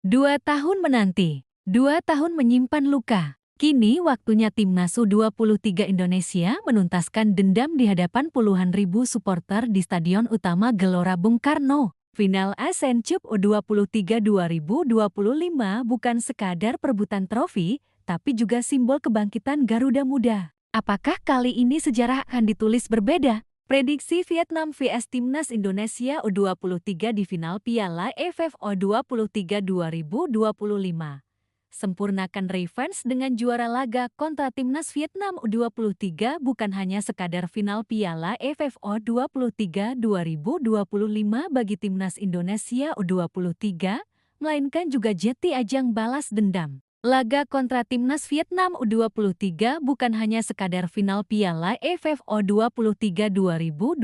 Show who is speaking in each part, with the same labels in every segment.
Speaker 1: 2 tahun menanti, 2 tahun menyimpan luka. Kini waktunya timnas U23 Indonesia menuntaskan dendam di hadapan puluhan ribu supporter di Stadion Utama Gelora Bung Karno. Final ASEAN Cup U23 2025 bukan sekadar perebutan trofi, tapi juga simbol kebangkitan Garuda Muda. Apakah kali ini sejarah akan ditulis berbeda? Prediksi Vietnam vs Timnas Indonesia U23 di final Piala AFF U23 2025. Sempurnakan revenge dengan juara laga kontra Timnas Vietnam U23 bukan hanya sekadar final Piala AFF U23 2025 bagi Timnas Indonesia U23, melainkan juga jadi ajang balas dendam. Laga kontra Timnas Vietnam U23 bukan hanya sekadar final Piala AFF U23 2025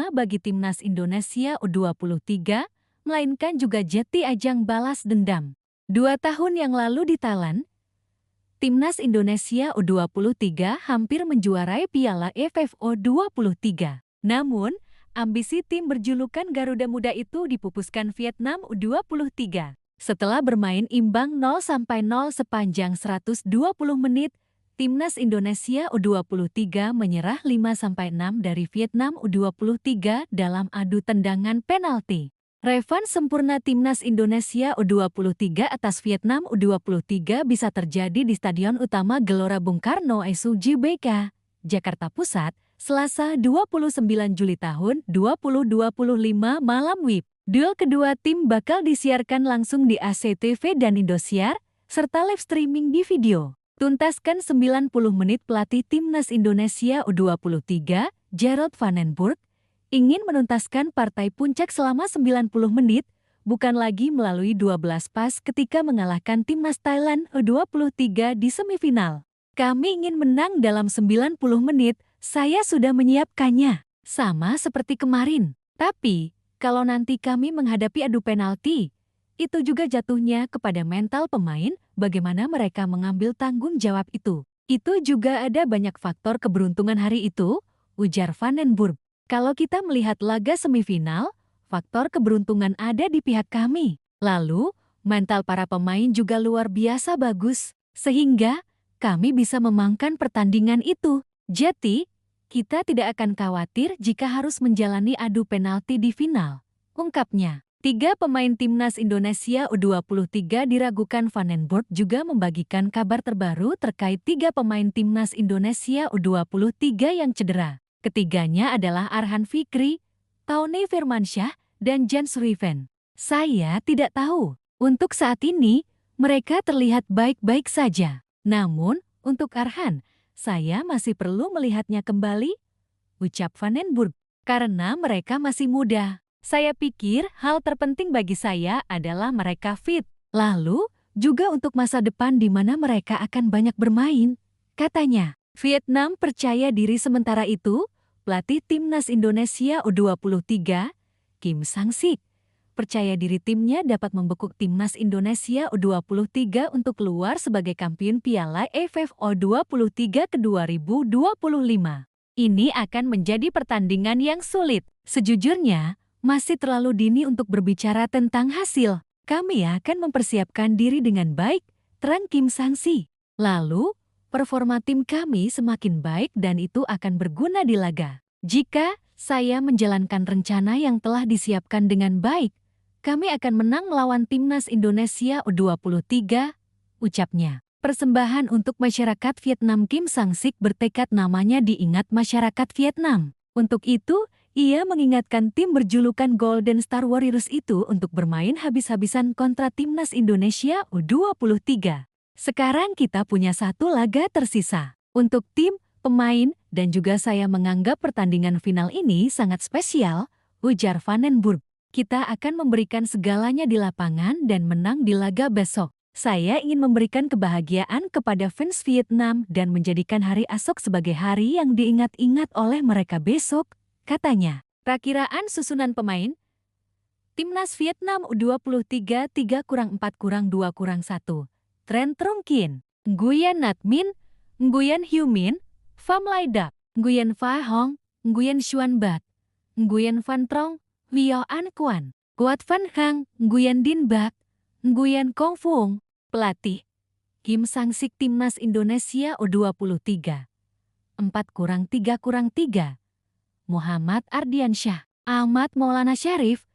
Speaker 1: bagi Timnas Indonesia U23, melainkan juga jadi ajang balas dendam. 2 tahun yang lalu di Thailand, Timnas Indonesia U23 hampir menjuarai Piala AFF U23. Namun, ambisi tim berjulukan Garuda Muda itu dipupuskan Vietnam U23. Setelah bermain imbang 0-0 sepanjang 120 menit, Timnas Indonesia U23 menyerah 5-6 dari Vietnam U23 dalam adu tendangan penalti. Revans sempurna Timnas Indonesia U23 atas Vietnam U23 bisa terjadi di Stadion Utama Gelora Bung Karno SUGBK, Jakarta Pusat, Selasa 29 Juli tahun 2025 malam WIB. Duel kedua tim bakal disiarkan langsung di ACTV dan Indosiar, serta live streaming di video. Tuntaskan 90 menit pelatih Timnas Indonesia U23, Jeroen van den Burg, ingin menuntaskan partai puncak selama 90 menit, bukan lagi melalui 12 pas ketika mengalahkan Timnas Thailand U23 di semifinal. Kami ingin menang dalam 90 menit, saya sudah menyiapkannya. Sama seperti kemarin. Tapi, kalau nanti kami menghadapi adu penalti, itu juga jatuhnya kepada mental pemain, bagaimana mereka mengambil tanggung jawab itu. Itu juga ada banyak faktor keberuntungan hari itu, ujar Van den Burg. Kalau kita melihat laga semifinal, faktor keberuntungan ada di pihak kami. Lalu, mental para pemain juga luar biasa bagus, sehingga kami bisa memenangkan pertandingan itu. Jadi, kita tidak akan khawatir jika harus menjalani adu penalti di final, ungkapnya. 3 pemain Timnas Indonesia U23 diragukan. Van den Burg juga membagikan kabar terbaru terkait 3 pemain Timnas Indonesia U23 yang cedera. Ketiganya adalah Arhan Fikri, Tony Firmansyah, dan Jens Ruijven. Saya tidak tahu. Untuk saat ini, mereka terlihat baik-baik saja. Namun, untuk Arhan, saya masih perlu melihatnya kembali, ucap Van den Burg, karena mereka masih muda. Saya pikir hal terpenting bagi saya adalah mereka fit. Lalu, juga untuk masa depan di mana mereka akan banyak bermain, katanya. Vietnam percaya diri. Sementara itu, pelatih Timnas Indonesia U23, Kim Sang-sik, percaya diri timnya dapat membekuk Timnas Indonesia U23 untuk keluar sebagai kampiun Piala AFF U23 ke 2025. Ini akan menjadi pertandingan yang sulit. Sejujurnya, masih terlalu dini untuk berbicara tentang hasil. Kami akan mempersiapkan diri dengan baik, terang Kim Sang-sik. Lalu, performa tim kami semakin baik dan itu akan berguna di laga. Jika saya menjalankan rencana yang telah disiapkan dengan baik, kami akan menang melawan Timnas Indonesia U23, ucapnya. Persembahan untuk masyarakat Vietnam. Kim Sang-sik bertekad namanya diingat masyarakat Vietnam. Untuk itu, ia mengingatkan tim berjulukan Golden Star Warriors itu untuk bermain habis-habisan kontra Timnas Indonesia U23. Sekarang kita punya 1 laga tersisa. Untuk tim, pemain, dan juga saya menganggap pertandingan final ini sangat spesial, ujar Van den Burg. Kita akan memberikan segalanya di lapangan dan menang di laga besok. Saya ingin memberikan kebahagiaan kepada fans Vietnam dan menjadikan hari esok sebagai hari yang diingat-ingat oleh mereka besok, katanya. Perakiraan susunan pemain Timnas Vietnam U23 3-4-2-1. Trent Trongkin, Nguyen Nhat Minh, Nguyen Hue Minh, Pham Lai Dap, Nguyen Pha Hong, Nguyen Xuan Bat, Nguyen Van Trong, Vio An Quan, Quoc Van Khang, Nguyen Dinh Bach, Nguyen Kong Fuong, pelatih. Kim Sang-sik Timnas Indonesia U23. 4-3-3. Muhammad Ardiansyah, Ahmad Maulana Syarif,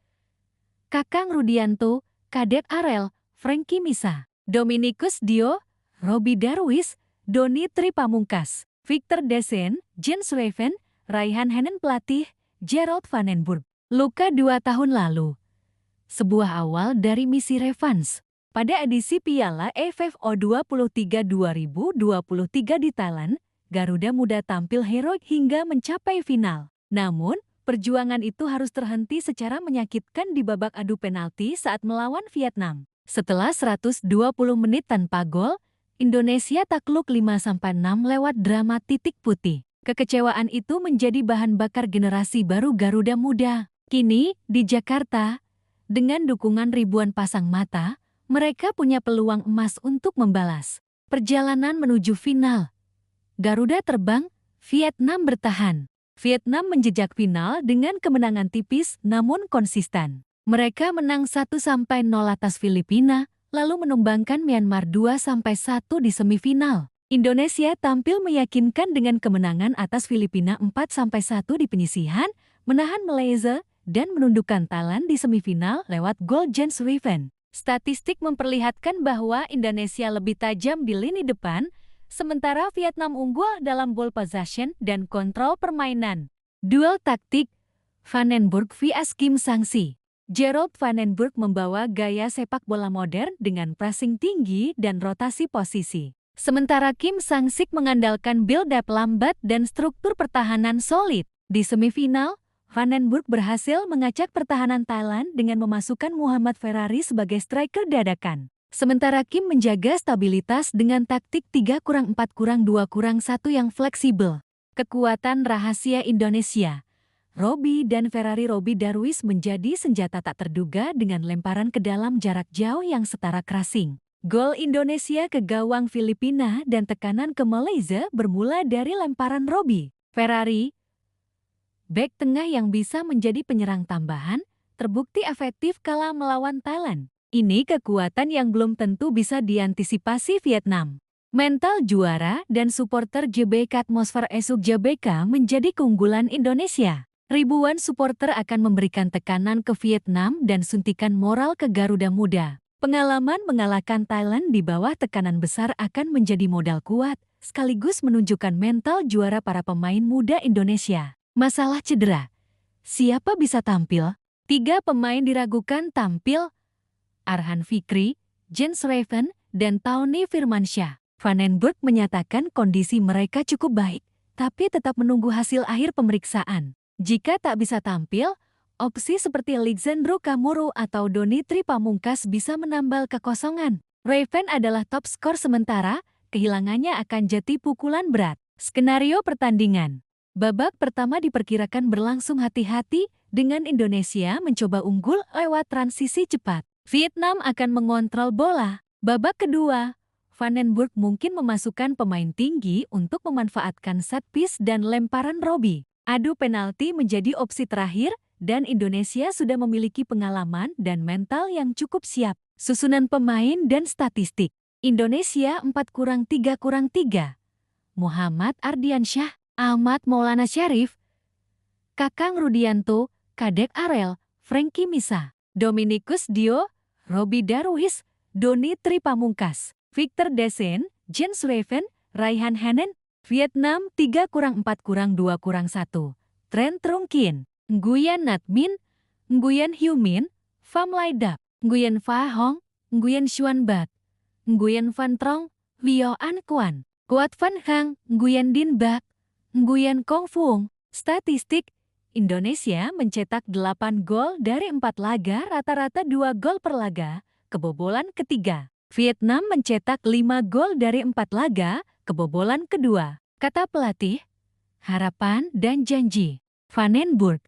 Speaker 1: Kakang Rudianto, Kadek Arel, Frankie Misa, Dominikus Dio, Robi Darwis, Doni Tri Pamungkas, Victor Desen, Jens Raven, Raihan Henen pelatih, Gerald Vandenburg. Luka 2 tahun lalu. Sebuah awal dari misi revans. Pada edisi Piala AFF U23 2023 di Thailand, Garuda Muda tampil heroik hingga mencapai final. Namun, perjuangan itu harus terhenti secara menyakitkan di babak adu penalti saat melawan Vietnam. Setelah 120 menit tanpa gol, Indonesia takluk 5-6 lewat drama titik putih. Kekecewaan itu menjadi bahan bakar generasi baru Garuda Muda. Kini, di Jakarta, dengan dukungan ribuan pasang mata, mereka punya peluang emas untuk membalas. Perjalanan menuju final. Garuda terbang, Vietnam bertahan. Vietnam menjejak final dengan kemenangan tipis namun konsisten. Mereka menang 1-0 atas Filipina, lalu menumbangkan Myanmar 2-1 di semifinal. Indonesia tampil meyakinkan dengan kemenangan atas Filipina 4-1 di penyisihan, menahan Malaysia, dan menundukkan Thailand di semifinal lewat gol Jens Raven. Statistik memperlihatkan bahwa Indonesia lebih tajam di lini depan, sementara Vietnam unggul dalam ball possession dan kontrol permainan. Duel taktik Vandenburg vs Kim Sang-sik. Gerald Vandenburg membawa gaya sepak bola modern dengan pressing tinggi dan rotasi posisi. Sementara Kim Sang-sik mengandalkan build-up lambat dan struktur pertahanan solid. Di semifinal, Vandenburg berhasil mengacak pertahanan Thailand dengan memasukkan Muhammad Ferrari sebagai striker dadakan. Sementara Kim menjaga stabilitas dengan taktik 3-4-2-1 yang fleksibel. Kekuatan rahasia Indonesia. Robi dan Ferrari Robi Darwis menjadi senjata tak terduga dengan lemparan ke dalam jarak jauh yang setara crossing. Gol Indonesia ke gawang Filipina dan tekanan ke Malaysia bermula dari lemparan Robi. Ferrari, bek tengah yang bisa menjadi penyerang tambahan, terbukti efektif kala melawan Thailand. Ini kekuatan yang belum tentu bisa diantisipasi Vietnam. Mental juara dan supporter JBK atmosfer esok JBK menjadi keunggulan Indonesia. Ribuan supporter akan memberikan tekanan ke Vietnam dan suntikan moral ke Garuda Muda. Pengalaman mengalahkan Thailand di bawah tekanan besar akan menjadi modal kuat, sekaligus menunjukkan mental juara para pemain muda Indonesia. Masalah cedera. Siapa bisa tampil? 3 pemain diragukan tampil. Arhan Fikri, Jens Raven, dan Tony Firmansyah. Vandenburg menyatakan kondisi mereka cukup baik, tapi tetap menunggu hasil akhir pemeriksaan. Jika tak bisa tampil, opsi seperti Alexandro Kamuru atau Doni Tri Pamungkas bisa menambal kekosongan. Raven adalah top skor sementara, kehilangannya akan jadi pukulan berat. Skenario pertandingan. Babak pertama diperkirakan berlangsung hati-hati dengan Indonesia mencoba unggul lewat transisi cepat. Vietnam akan mengontrol bola. Babak kedua, Vandenburg mungkin memasukkan pemain tinggi untuk memanfaatkan set piece dan lemparan Robi. Adu penalti menjadi opsi terakhir dan Indonesia sudah memiliki pengalaman dan mental yang cukup siap. Susunan pemain dan statistik. Indonesia 4-3-3. Muhammad Ardiansyah, Ahmad Maulana Syarif, Kakang Rudianto, Kadek Arel, Frankie Misa, Dominikus Dio, Robi Darwis, Doni Tri Pamungkas, Victor Desen, Jens Raven, Raihan Henen. Vietnam 3-4-2-1. Trent Trung Kien, Nguyen Nhat Minh, Nguyen Hue Minh, Pham Lai Dap, Nguyen Pha Hong, Nguyen Xuan Bat, Nguyen Van Trong, Vio An Quan, Quat Van Hang, Nguyen Din Bak, Nguyen Kong Fuong. Statistik, Indonesia mencetak 8 gol dari 4 laga, rata-rata 2 gol per laga, kebobolan ketiga. Vietnam mencetak 5 gol dari 4 laga, kebobolan kedua. Kata pelatih, harapan dan janji. Vandenburg,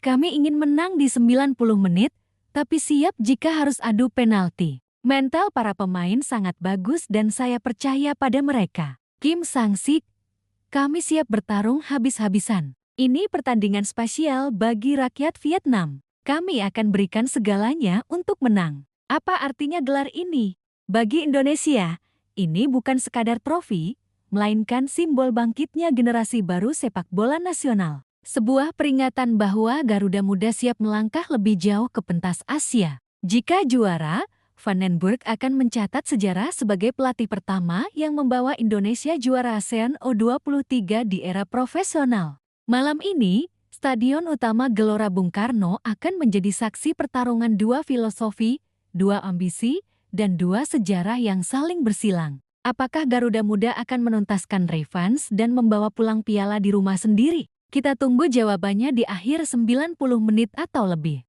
Speaker 1: kami ingin menang di 90 menit, tapi siap jika harus adu penalti. Mental para pemain sangat bagus dan saya percaya pada mereka. Kim Sang-sik, kami siap bertarung habis-habisan. Ini pertandingan spesial bagi rakyat Vietnam. Kami akan berikan segalanya untuk menang. Apa artinya gelar ini? Bagi Indonesia, ini bukan sekadar trofi, melainkan simbol bangkitnya generasi baru sepak bola nasional. Sebuah peringatan bahwa Garuda Muda siap melangkah lebih jauh ke pentas Asia. Jika juara, Van den Burg akan mencatat sejarah sebagai pelatih pertama yang membawa Indonesia juara ASEAN U23 di era profesional. Malam ini, Stadion Utama Gelora Bung Karno akan menjadi saksi pertarungan dua filosofi, dua ambisi, dan dua sejarah yang saling bersilang. Apakah Garuda Muda akan menuntaskan revanche dan membawa pulang piala di rumah sendiri? Kita tunggu jawabannya di akhir 90 menit atau lebih.